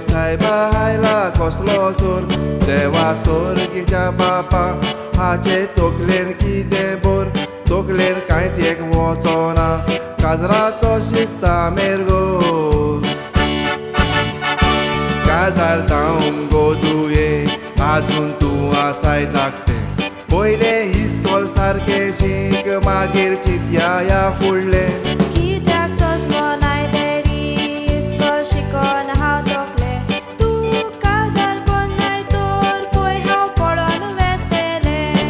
सायबा आयला कसलो जोर देवा सोर्गीच्या बापा हाचे तकलेन कितें बोर तकलेन कांयच एक वचोना काजराचो शिस्ता मेरगोल काजार जावं गो तुये आजून तूं आसाय धाकटें पयले इस्कॉल सारके शीक मागीर चिंतया फुडलें कित्याक सोंसलो नाय डॅडी इस्कॉल शिकोन हांव तकलें तूं काजार कोन्न नाय तर पळय हांव पडोन वेतेलें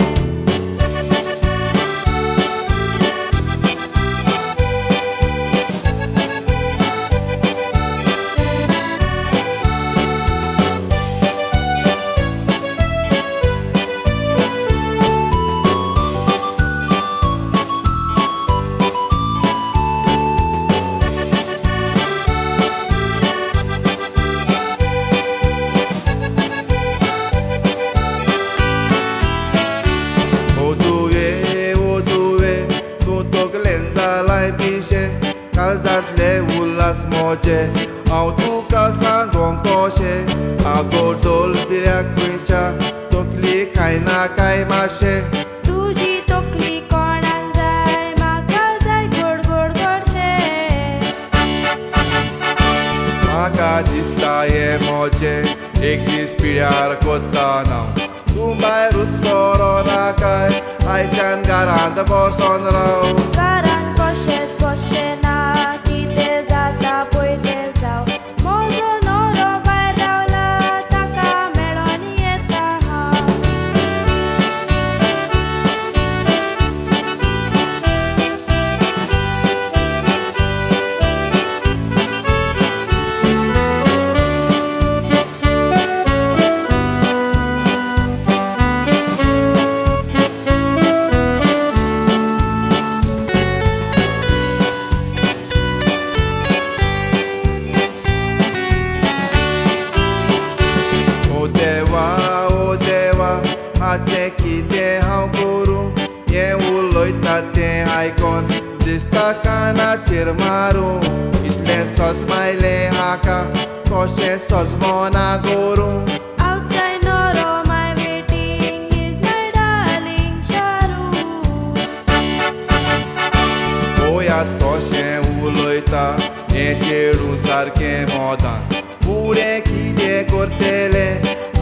काळजांतले उल्हास मोचे हांव तुका सांगोंक कशें आगोडोल दिल्याक खंयच्या तकली खायना काय मातशें तुजी तकली कोणाक जाय म्हाका जाय गोड गोड गोडशें म्हाका दिसता हे मोचे एक दीस पिड्यार कोत्ताना तूं भायरूच सोरो ना काय आयच्यान घरांत बसोन राव घरांत कशेंच बसचें ना कितें जाता पळय तें जावं म्हजो न्हवरो भायर रावला ताका मेळोन येता हांव ओ देवा हाचें कितें हांव करूं हें उलयता तें आयकोन दिसता कानाचेर मारूं इतलें सोजमायलें हाका कशें सोजमोना करूं Outside Noro, my waiting is my darling Charu. पळयात कशें उलयता हें चेडूं सारकें मोदान फुडें कितें करतलें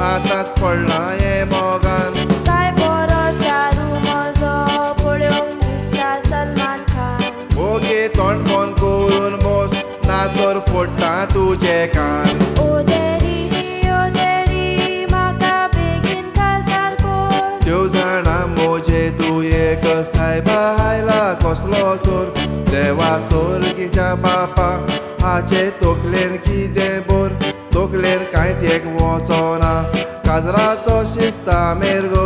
आतांच पडलां हें मोगान काय बरो चारू म्हजो पळोवंक दिसता सलमान खान ओगे तोंड बंद करून बस ना तर फोडटा तुजें कान ओ देरी म्हाका बेगीन काजार कोर त्यो जाणा मोजे तुयेक सायबा आयला कसलो चोर देवा सोर्गीच्या बापा हाचे तकलेन कितें बोर तकलेन कांयच एक वचोना काजराचो शिस्ता मेरगो